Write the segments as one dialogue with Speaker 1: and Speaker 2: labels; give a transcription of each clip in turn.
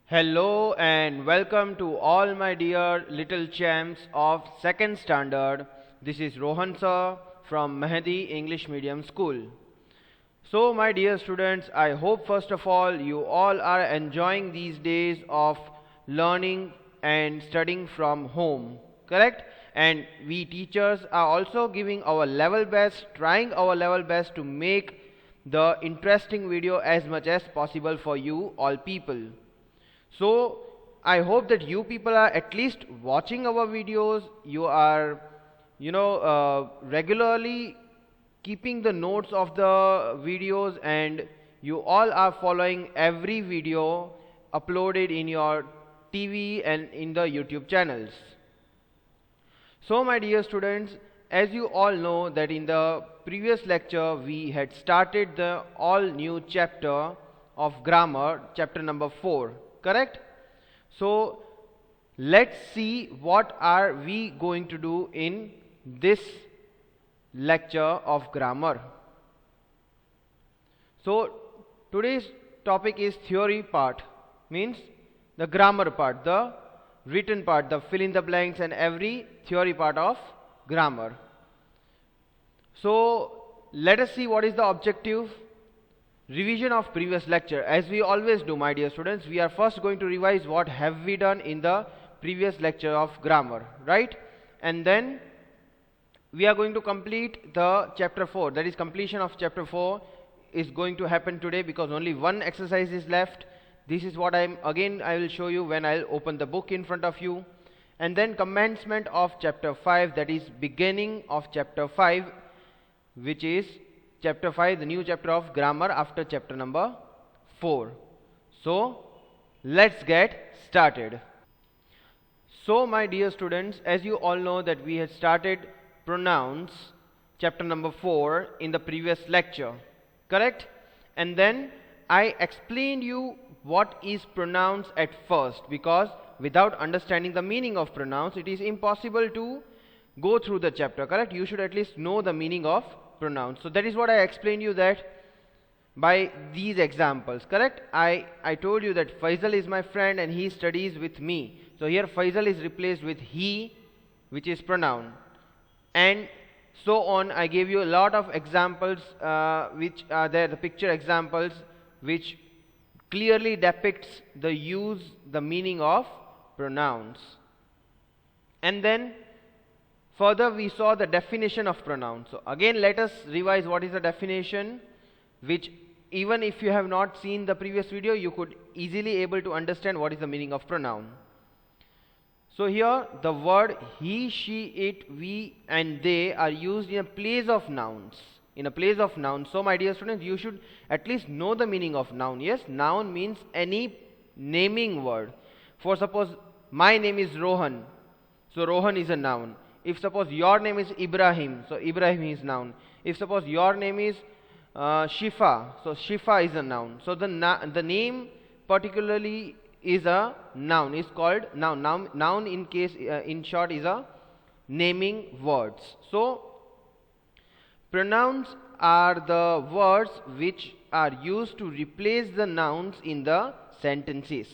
Speaker 1: Hello and welcome to all my dear little champs of second standard. This is Rohan sir from Mehdi English Medium School. So my dear students, I hope first of all you all are enjoying these days of learning and studying from home, correct? And we teachers are also giving our level best, trying our level best to make the interesting video as much as possible for you all people. So I hope that you people are at least watching our videos. You are, regularly keeping the notes of the videos, and you all are following every video uploaded in your TV and in the YouTube channels. So my dear students, as you all know that in the previous lecture we had started the all new chapter of grammar, chapter number 4. Correct? So let's see what are we going to do in this lecture of grammar. So today's topic is theory part, means the grammar part, the written part, the fill in the blanks and every theory part of grammar. So let us see what is the objective. Revision of previous lecture. As we always do, my dear students, we are first going to revise what have we done in the previous lecture of grammar, right? And then we are going to complete the chapter 4. That is, completion of chapter 4 is going to happen today because only one exercise is left. This is what I will show you when I'll open the book in front of you. And then commencement of chapter 5, that is beginning of chapter 5, which is chapter 5, the new chapter of grammar after chapter number 4. So let's get started. So my dear students, as you all know that we had started pronouns chapter number 4 in the previous lecture, correct? And then I explained you what is pronouns at first, because without understanding the meaning of pronouns it is impossible to go through the chapter, correct? You should at least know the meaning of pronouns. So that is what I explained you that by these examples, correct? I told you that Faisal is my friend and he studies with me. So here Faisal is replaced with he, which is pronoun, and so on. I gave you a lot of examples which are there, the picture examples which clearly depicts the meaning of pronouns. And then further we saw the definition of pronouns. So again let us revise what is the definition, which even if you have not seen the previous video you could easily able to understand what is the meaning of pronoun. So here the word he, she, it, we and they are used in a place of nouns. In a place of nouns. So my dear students, you should at least know the meaning of noun. Yes, noun means any naming word. For suppose my name is Rohan, so Rohan is a noun. If suppose your name is Ibrahim, so Ibrahim is noun. If suppose your name is Shifa, so Shifa is a noun. So the name particularly is a noun, is called noun. Noun in case in short is a naming words. So pronouns are the words which are used to replace the nouns in the sentences.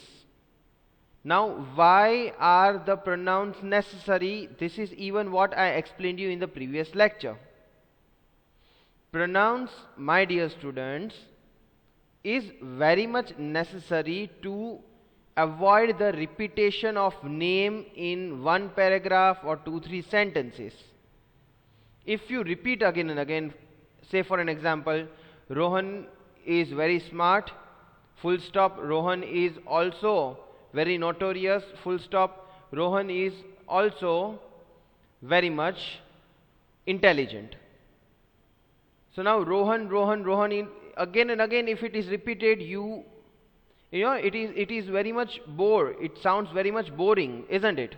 Speaker 1: Now, why are the pronouns necessary? This is even what I explained you in the previous lecture. Pronouns, my dear students, is very much necessary to avoid the repetition of name in one paragraph or 2-3 sentences. If you repeat again and again, say for an example, Rohan is very smart, full stop, Rohan is also very notorious, full stop, Rohan is also very much intelligent. So now Rohan, in again and again if it is repeated, it is very much it sounds very much boring, isn't it?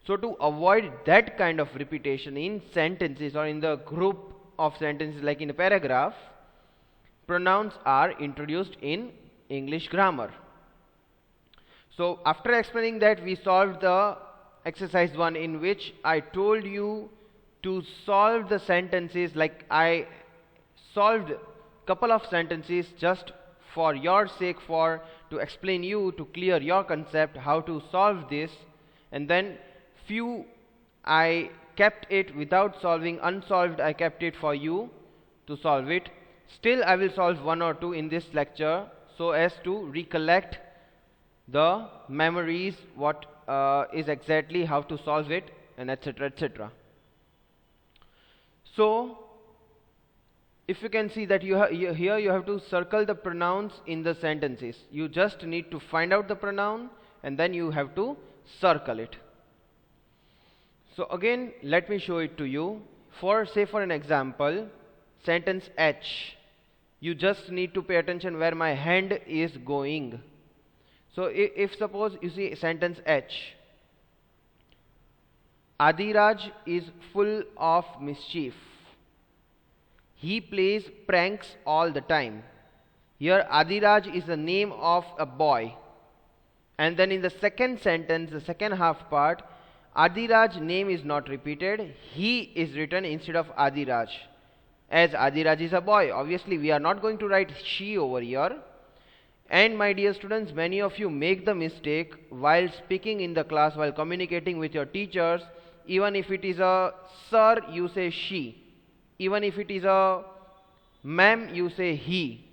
Speaker 1: So to avoid that kind of repetition in sentences or in the group of sentences like in a paragraph, pronouns are introduced in English grammar. So after explaining that, we solved the exercise 1, in which I told you to solve the sentences, like I solved couple of sentences just for your sake, for to explain you, to clear your concept, how to solve this, and then few I kept it without solving, unsolved I kept it for you to solve it. Still I will solve one or two in this lecture so as to recollect the memories, what is exactly how to solve it, and etc etc. So if you can see that here you have to circle the pronouns in the sentences. You just need to find out the pronoun and then you have to circle it. So again, let me show it to you. For an example, sentence H. You just need to pay attention where my hand is going. So if suppose you see sentence H. Adiraj is full of mischief. He plays pranks all the time. Here Adiraj is the name of a boy. And then in the second sentence, the second half part, Adiraj name is not repeated. He is written instead of Adiraj. As Adiraj is a boy, obviously we are not going to write she over here. And my dear students, many of you make the mistake while speaking in the class, while communicating with your teachers. Even if it is a sir, you say she. Even if it is a ma'am, you say he.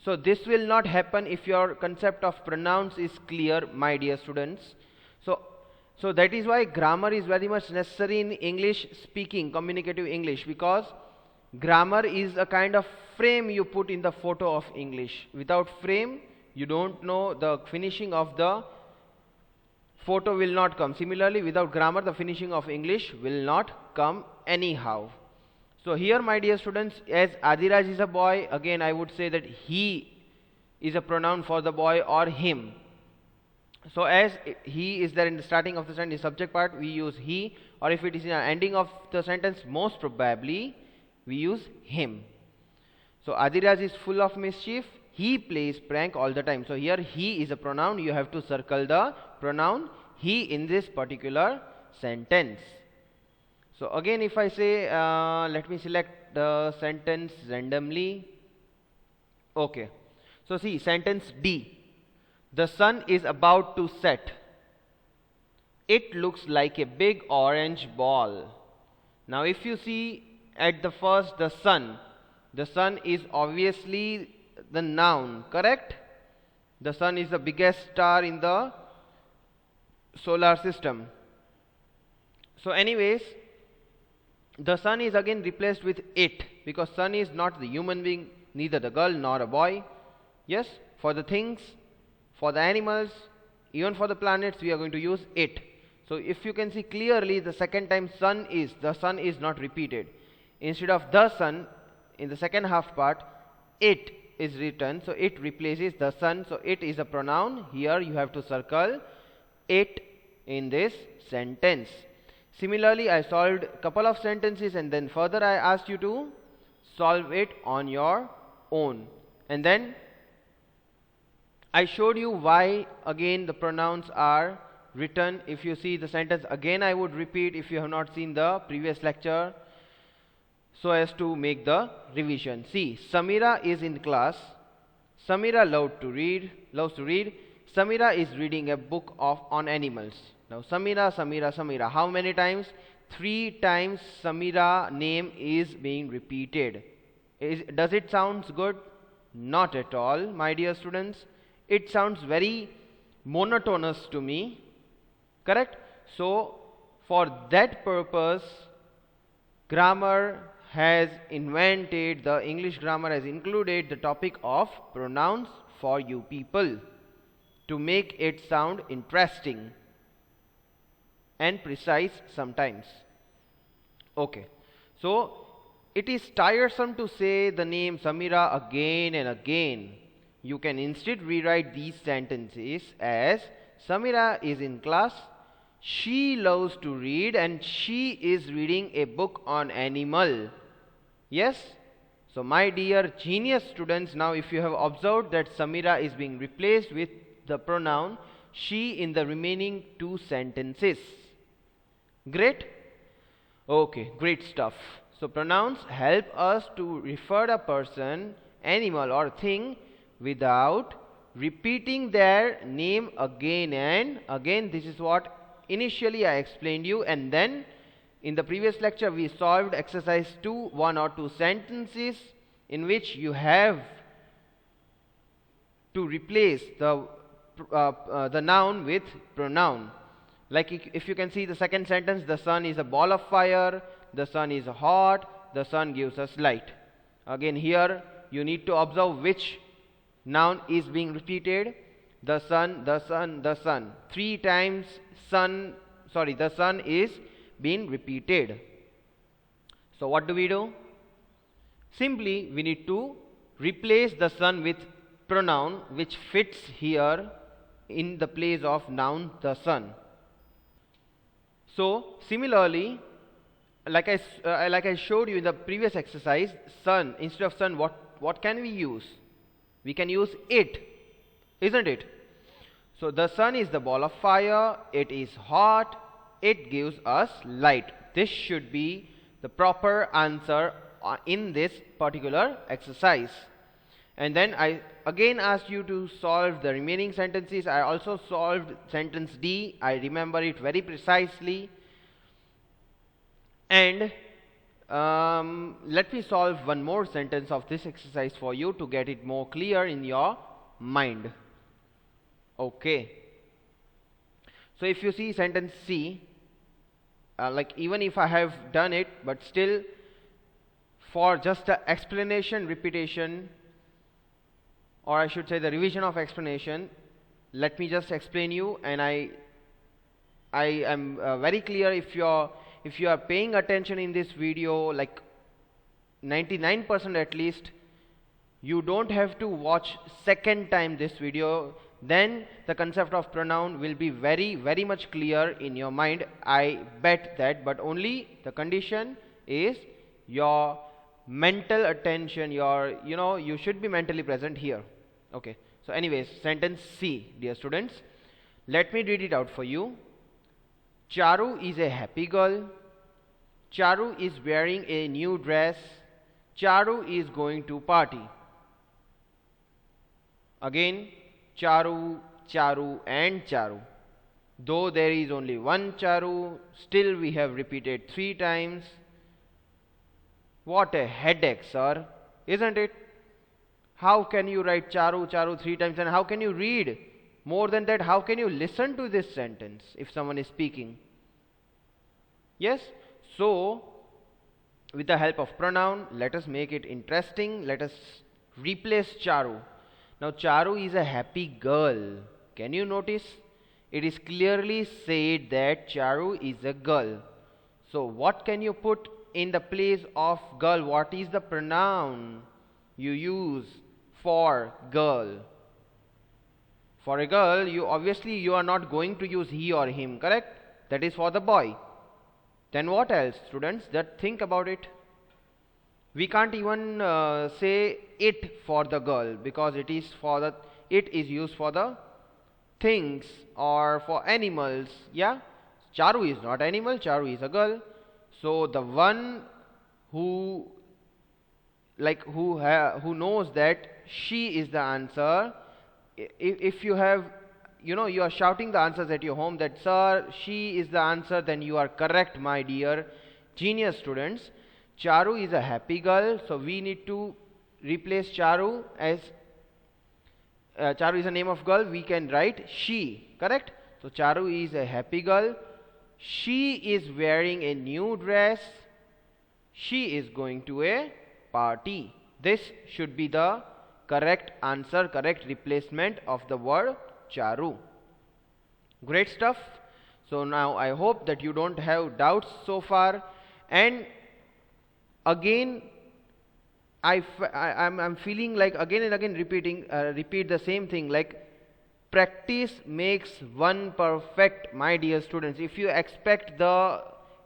Speaker 1: So this will not happen if your concept of pronouns is clear, my dear students. So that is why grammar is very much necessary in English speaking, communicative English, because grammar is a kind of frame you put in the photo of English. Without frame, you don't know the finishing of the photo will not come. Similarly, without grammar, the finishing of English will not come anyhow. So here, my dear students, as Adiraj is a boy, again I would say that he is a pronoun for the boy or him. So as he is there in the starting of the sentence, subject part, we use he, or if it is in the ending of the sentence, most probably we use him. So Adiraj is full of mischief. He plays prank all the time. So here he is a pronoun. You have to circle the pronoun he in this particular sentence. So again, if I say, let me select the sentence randomly. Okay. So see, sentence D. The sun is about to set. It looks like a big orange ball. Now if you see at the first, the sun is obviously the noun, correct? The sun is the biggest star in the solar system. So anyways, the sun is again replaced with it, because sun is not the human being, neither the girl nor a boy. Yes, for the things, for the animals, even for the planets, we are going to use it. So if you can see clearly, the second time the sun is not repeated. Instead of the sun, in the second half part, it is written, so it replaces the sun. So it is a pronoun. Here you have to circle it in this sentence. Similarly, I solved a couple of sentences and then further I asked you to solve it on your own. And then I showed you why again the pronouns are written. If you see the sentence again, I would repeat if you have not seen the previous lecture, so as to make the revision. See, Samira is in class. Samira loves to read. Samira is reading a book on animals. Now Samira. How many times? 3 times Samira name is being repeated. Does it sound good? Not at all, my dear students. It sounds very monotonous to me. Correct? So for that purpose, the English grammar has included the topic of pronouns for you people to make it sound interesting and precise sometimes. Okay. So it is tiresome to say the name Samira again and again. You can instead rewrite these sentences as Samira is in class, she loves to read, and she is reading a book on animal. Yes? So my dear genius students, now if you have observed that Samira is being replaced with the pronoun she in the remaining 2 sentences. Great? Okay, great stuff. So pronouns help us to refer a person, animal or thing without repeating their name again and again. This is what initially I explained you, and then in the previous lecture we solved exercise 2, 1 or 2 sentences in which you have to replace the noun with pronoun. Like if you can see the second sentence, the sun is a ball of fire, the sun is hot, the sun gives us light. Again here you need to observe which noun is being repeated. The sun, the sun, the sun. 3 times the sun is being repeated. So what do we do? Simply we need to replace the sun with pronoun which fits here in the place of noun the sun. So similarly, like I showed you in the previous exercise, sun, instead of sun, what can we use? We can use it, isn't it? So the sun is the ball of fire, it is hot, it gives us light. This should be the proper answer in this particular exercise. And then I again asked you to solve the remaining sentences. I also solved sentence D. I remember it very precisely. And let me solve one more sentence of this exercise for you to get it more clear in your mind. Okay. So if you see sentence C, like even if I have done it, but still for just the explanation, repetition, or I should say the revision of explanation, let me just explain you. And I am very clear, if you are paying attention in this video, like 99% at least, you don't have to watch second time this video. Then the concept of pronoun will be very, very much clear in your mind. I bet that, but only the condition is your mental attention, you should be mentally present here. Okay. So anyways, sentence C, dear students. Let me read it out for you. Charu is a happy girl. Charu is wearing a new dress. Charu is going to party. Again, Charu, Charu and Charu. Though there is only one Charu, still we have repeated 3 times. What a headache, sir, isn't it? How can you write Charu, Charu 3 times, and how can you read? More than that, how can you listen to this sentence if someone is speaking? Yes? So, with the help of pronoun, let us make it interesting. Let us replace Charu. Now, Charu is a happy girl. Can you notice? It is clearly said that Charu is a girl. So, what can you put in the place of girl? What is the pronoun you use for girl? For a girl, you are not going to use he or him, correct? That is for the boy. Then what else, students? Think about it. We can't even say it for the girl, because it is used for the things or for animals. Yeah, Charu is not animal. Charu is a girl. So the one who knows that she is the answer, if you have, you are shouting the answers at your home that sir, she is the answer, then you are correct, my dear genius students. Charu is a happy girl, so we need to replace Charu as Charu is a name of girl. We can write she, correct? So Charu is a happy girl. She is wearing a new dress. She is going to a party. This should be the correct answer, correct replacement of the word Charu. Great stuff. So now I hope that you don't have doubts so far. And again, I'm feeling like again and again repeat the same thing, like practice makes one perfect, my dear students. If you expect the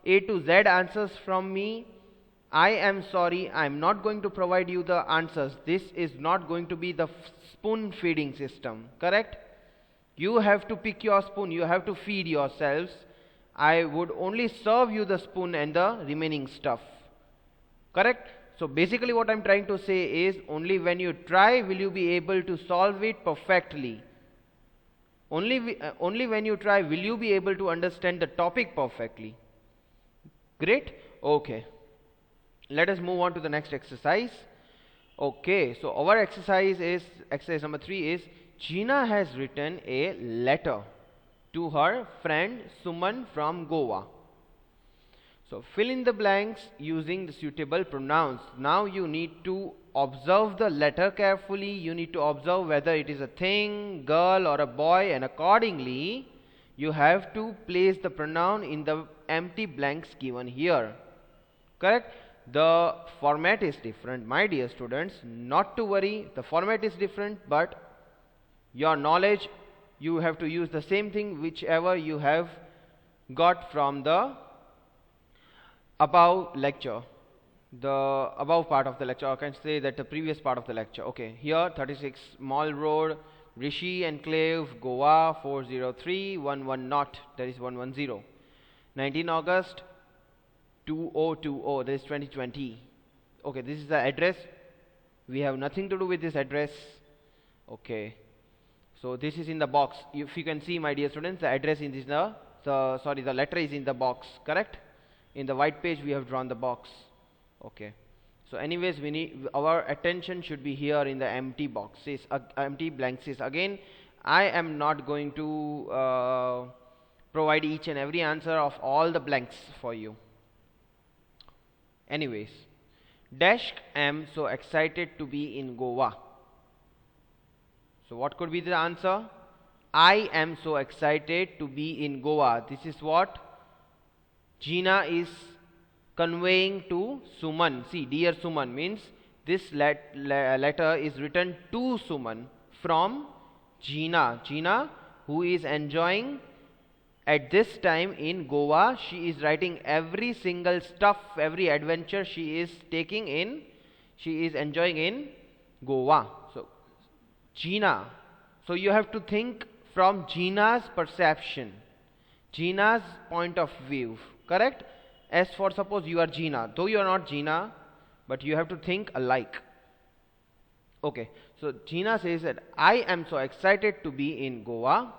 Speaker 1: A to Z answers from me, I am sorry, I am not going to provide you the answers. This is not going to be the spoon feeding system, correct? You have to pick your spoon, you have to feed yourselves. I would only serve you the spoon and the remaining stuff, correct? So basically what I'm trying to say is, only when you try will you be able to solve it perfectly. Only when you try will you be able to understand the topic perfectly. Great. Okay, let us move on to the next exercise. Okay, so our exercise number 3 is, Gina has written a letter to her friend Suman from Goa. So fill in the blanks using the suitable pronouns. Now you need to observe the letter carefully. You need to observe whether it is a thing, girl or a boy, and accordingly you have to place the pronoun in the empty blanks given here. Correct? The format is different, my dear students. Not to worry, the format is different, but your knowledge, you have to use the same thing whichever you have got from the above lecture, the above part of the lecture. I can say that the previous part of the lecture. Okay, here 36 Mall Road, Rishi Enclave, Goa 40311, that is 110. 19 August 2020, that is 2020. Okay, this is the address. We have nothing to do with this address. Okay, so this is in the box. If you can see, my dear students, the address is in the letter is in the box, correct? In the white page we have drawn the box. Okay, so anyways, we need, our attention should be here in the empty boxes, empty blanks. Again, I am not going to provide each and every answer of all the blanks for you. Anyways, dash am so excited to be in Goa. So what could be the answer? I am so excited to be in Goa. This is what Gina is conveying to Suman. See, dear Suman means this letter is written to Suman from Gina. Gina, who is enjoying at this time in Goa. She is writing every single stuff, every adventure she is taking in, she is enjoying in Goa. So Gina. So you have to think from Gina's perception, Gina's point of view. Correct? As for suppose you are Gina, though you are not Gina, but you have to think alike. Okay, so Gina says that I am so excited to be in Goa.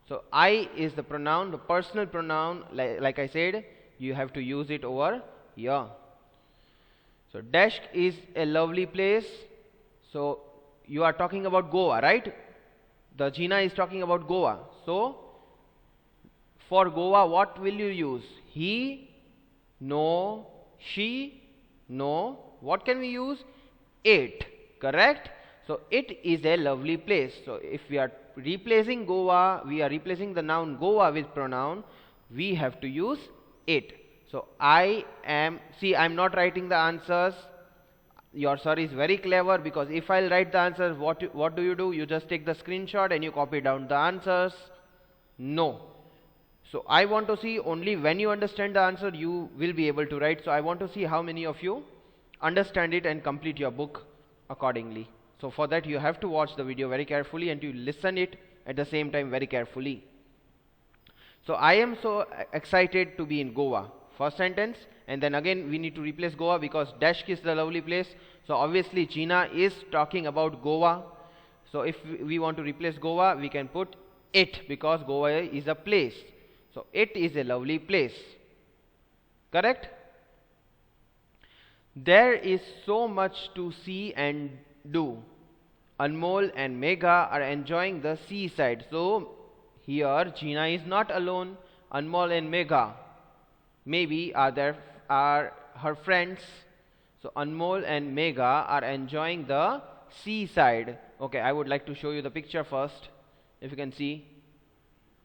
Speaker 1: So I is the pronoun, the personal pronoun, like I said, you have to use it over here. So dash is a lovely place. So you are talking about Goa, right? The Gina is talking about Goa. So for Goa, what will you use? He, no, she, no. What can we use? It. Correct? So it is a lovely place. So if we are replacing Goa, we are replacing the noun Goa with pronoun, we have to use it. So I am, see, I am not writing the answers. Your sir is very clever, because if I'll write the answers, what do? You just take the screenshot and you copy down the answers. No. So I want to see only when you understand the answer you will be able to write. So I want to see how many of you understand it and complete your book accordingly. So for that you have to watch the video very carefully and you listen it at the same time very carefully. So I am so excited to be in Goa. First sentence, and then again we need to replace Goa because dash is the lovely place. So obviously Gina is talking about Goa. So if we want to replace Goa, we can put it, because Goa is a place. So it is a lovely place. Correct? There is so much to see and do. Anmol and Megha are enjoying the seaside. So here Gina is not alone. Anmol and Megha maybe are her friends. So Anmol and Megha are enjoying the seaside. Okay, I would like to show you the picture first. If you can see,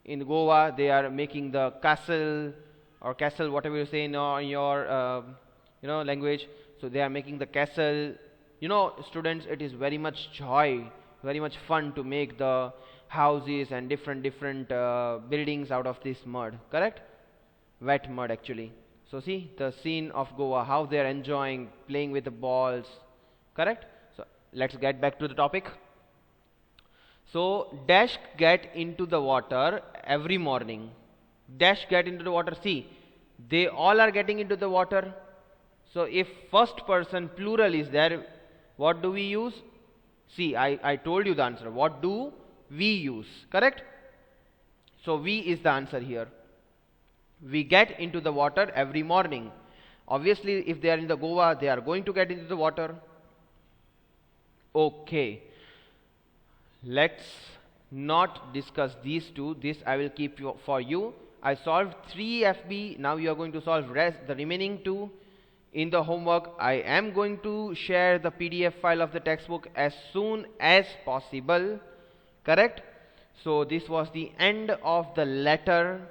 Speaker 1: in Goa they are making the castle, or castle, whatever you say in your language. So they are making the castle. You know, students, it is very much joy, very much fun to make the houses and different buildings out of this mud. Correct? Wet mud actually. So see the scene of Goa, how they are enjoying playing with the balls. Correct? So let's get back to the topic. So dash get into the water every morning. Dash get into the water. See, they all are getting into the water. So if first person plural is there, what do we use? See, I told you the answer. What do we use? Correct? So we is the answer here. We get into the water every morning. Obviously, if they are in the Goa, they are going to get into the water. Okay. Let's not discuss these two. This I will keep for you. I solved 3 FB. Now you are going to solve the remaining 2 in the homework. I am going to share the PDF file of the textbook as soon as possible. Correct? So this was the end of the letter,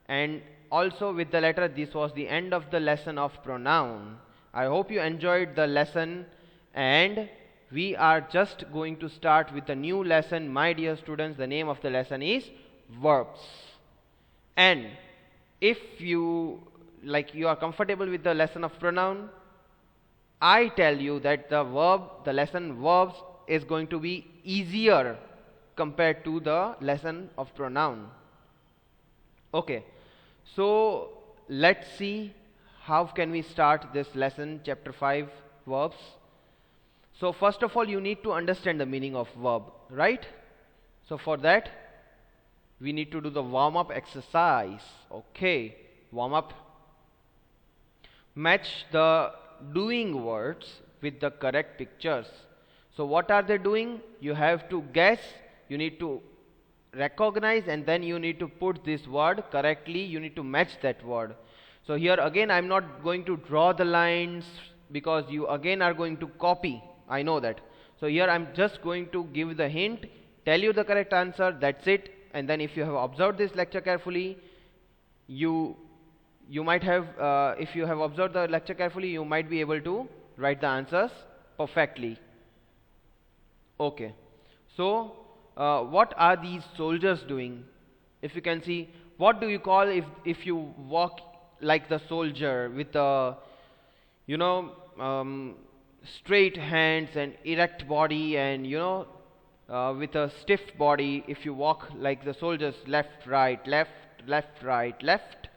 Speaker 1: and also with the letter this was the end of the lesson of pronoun. I hope you enjoyed the lesson, and we are just going to start with the new lesson. My dear students, the name of the lesson is verbs. And if you are comfortable with the lesson of pronoun, I tell you that the lesson verbs is going to be easier compared to the lesson of pronoun. Okay, so let's see how can we start this lesson, chapter 5, verbs. So first of all, you need to understand the meaning of verb, right? So for that, we need to do the warm-up exercise. Okay, warm-up. Match the doing words with the correct pictures. So what are they doing? You have to guess, you need to recognize, and then you need to put this word correctly. You need to match that word. So here again, I'm not going to draw the lines because you again are going to copy. I know that. So here I'm just going to give the hint, tell you the correct answer, that's it. And then if you have observed this lecture carefully, you might have, if you have observed the lecture carefully, you might be able to write the answers perfectly. Okay. So what are these soldiers doing? If you can see, what do you call if you walk like the soldier with the, straight hands and erect body, and with a stiff body? If you walk like the soldiers, left, right, left, left, right, left,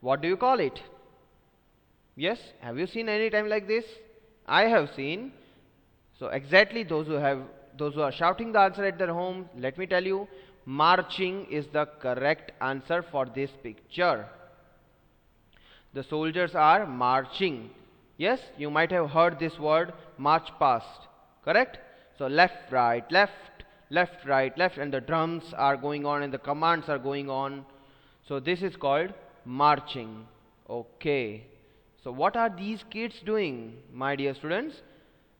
Speaker 1: what do you call it? Yes, have you seen any time like this? I have seen. So exactly, those who are shouting the answer at their home, let me tell you, marching is the correct answer for this picture. The soldiers are marching. Yes, you might have heard this word, march past. Correct? So left, right, left, left, right, left, and the drums are going on and the commands are going on. So this is called marching. Okay. So what are these kids doing, my dear students?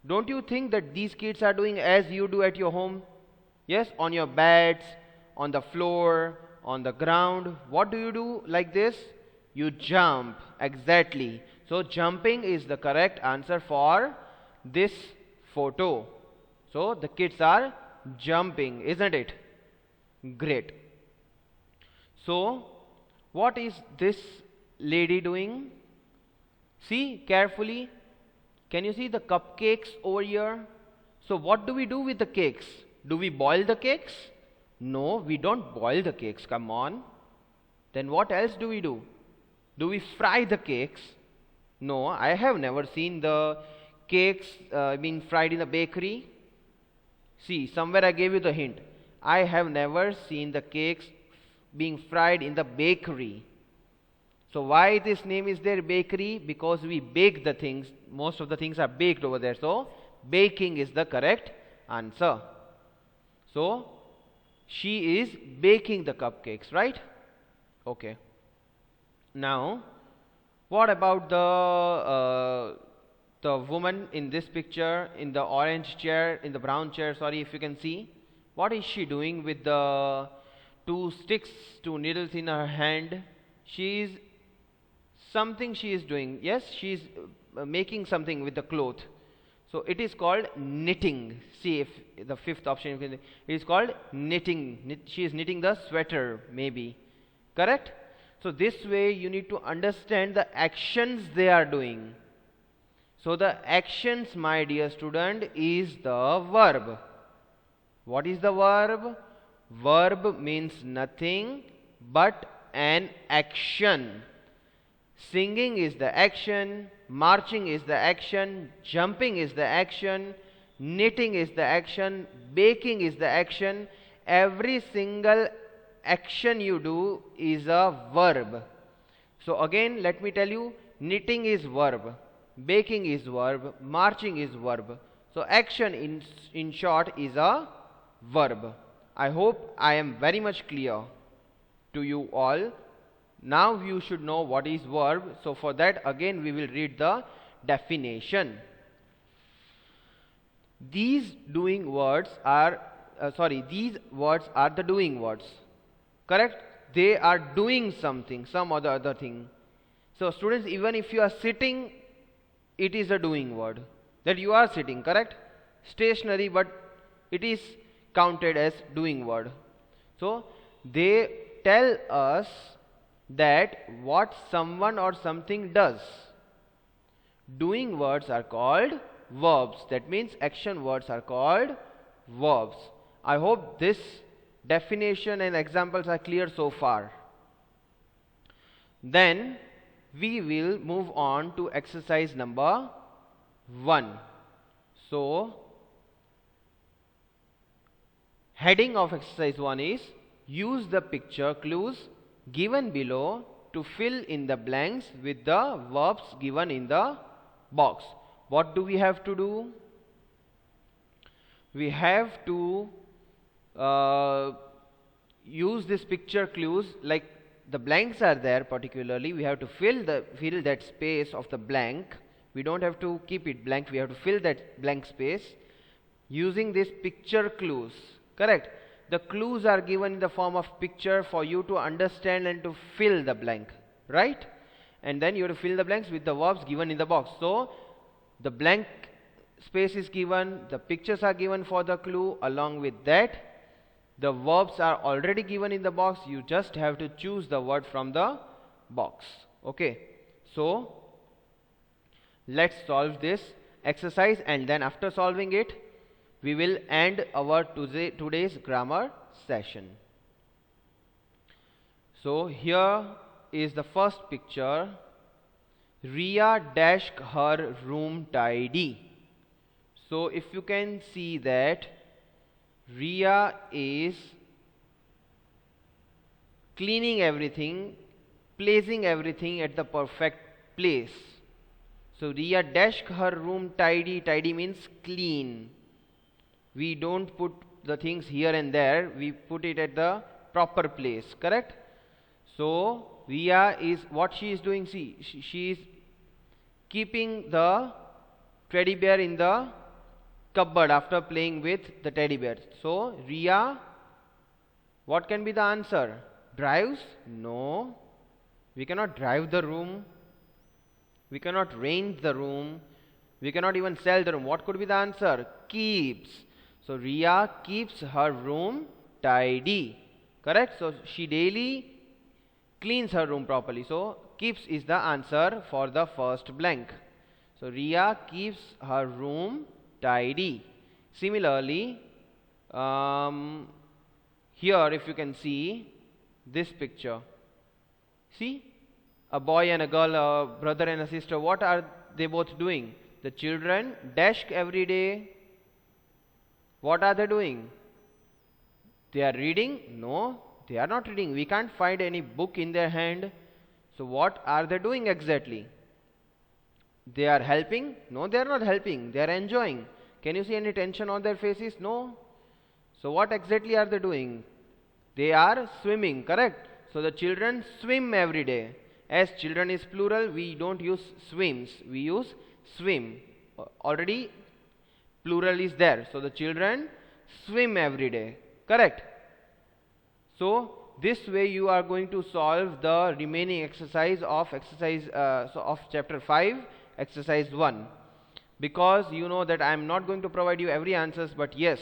Speaker 1: Don't you think that these kids are doing as you do at your home? Yes, on your beds, on the floor, on the ground. What do you do like this? You jump. Exactly. So jumping is the correct answer for this photo. So the kids are jumping, isn't it? Great. So what is this lady doing? See carefully. Can you see the cupcakes over here? So what do we do with the cakes? Do we boil the cakes? No, we don't boil the cakes. Come on. Then what else do we do? Do we fry the cakes? No, I have never seen the cakes being fried in the bakery. See, somewhere I gave you the hint. I have never seen the cakes being fried in the bakery. So why this name is there, bakery? Because we bake the things. Most of the things are baked over there. So baking is the correct answer. So she is baking the cupcakes, right? Okay. Now, what about the woman in this picture, in the orange chair, in the brown chair, sorry, if you can see? What is she doing with the 2 sticks, 2 needles in her hand? She is doing. Yes, she is making something with the cloth. So it is called knitting. See, if the 5th option, it is called knitting. She is knitting the sweater, maybe. Correct? So this way you need to understand the actions they are doing. So the actions, my dear student, is the verb. What is the verb? Verb means nothing but an action. Singing is the action, marching is the action, jumping is the action, knitting is the action, baking is the action. Every single action you do is a verb. So again, let me tell you, knitting is verb, baking is verb, marching is verb. So action in short is a verb. I hope I am very much clear to you all. Now you should know what is verb. So for that again we will read the definition. These doing words are these words are the doing words. Correct? They are doing something, some other thing. So students, even if you are sitting, it is a doing word. That you are sitting, correct? Stationary, but it is counted as doing word. So they tell us that what someone or something does. Doing words are called verbs. That means action words are called verbs. I hope this definition and examples are clear so far. Then we will move on to exercise number 1. So heading of exercise 1 is use the picture clues given below to fill in the blanks with the verbs given in the box. What do we have to do? We have to use this picture clues, like the blanks are there particularly, we have to fill that space of the blank. We don't have to keep it blank, we have to fill that blank space using these picture clues. Correct? The clues are given in the form of picture for you to understand and to fill the blank, right? And then you have to fill the blanks with the verbs given in the box. So the blank space is given, the pictures are given for the clue, along with that the verbs are already given in the box. You just have to choose the word from the box. Okay, so let's solve this exercise, and then after solving it we will end our today's grammar session. So here is the first picture. Riya dashed her room tidy. So if you can see that Riya is cleaning everything, placing everything at the perfect place. So Riya dashed her room tidy. Tidy means clean. We don't put the things here and there, we put it at the proper place, correct? So Riya is, what she is doing, see, she is keeping the teddy bear in the cupboard after playing with the teddy bear. So Riya, what can be the answer? Drives? No. We cannot drive the room. We cannot rent the room. We cannot even sell the room. What could be the answer? Keeps. So Riya keeps her room tidy. Correct? So she daily cleans her room properly. So keeps is the answer for the first blank. So Riya keeps her room tidy. Similarly, here if you can see this picture, see a boy and a girl, a brother and a sister. What are they both doing? The children dash every day. What are they doing? They are reading? No, they are not reading. We can't find any book in their hand. So what are they doing exactly? They are helping? No, they are not helping. They are enjoying. Can you see any tension on their faces? No. So what exactly are they doing? They are swimming, correct? So the children swim every day. As children is plural, we don't use swims, we use swim. Already plural is there. So the children swim every day, correct? So this way you are going to solve the remaining exercise of chapter 5, exercise 1. Because you know that I am not going to provide you every answers, but yes,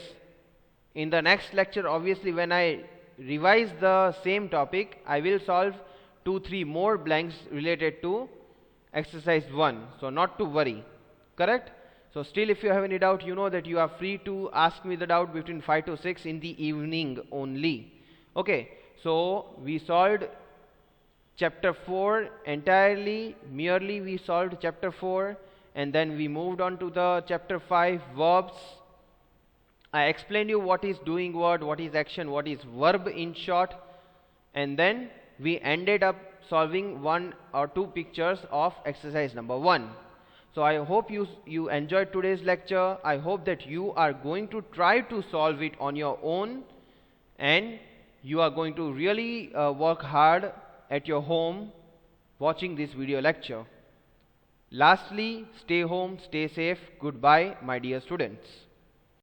Speaker 1: in the next lecture, obviously when I revise the same topic, I will solve 2-3 more blanks related to exercise 1. So not to worry, correct? So still if you have any doubt, you know that you are free to ask me the doubt between 5 to 6 in the evening only. Okay, so we solved chapter 4 entirely, merely we solved chapter 4, and then we moved on to the chapter 5 verbs. I explained you what is doing word, what is action, what is verb in short, and then we ended up solving 1 or 2 pictures of exercise number 1. So I hope you enjoyed today's lecture. I hope that you are going to try to solve it on your own, and you are going to really work hard at your home watching this video lecture. Lastly, stay home, stay safe. Goodbye, my dear students.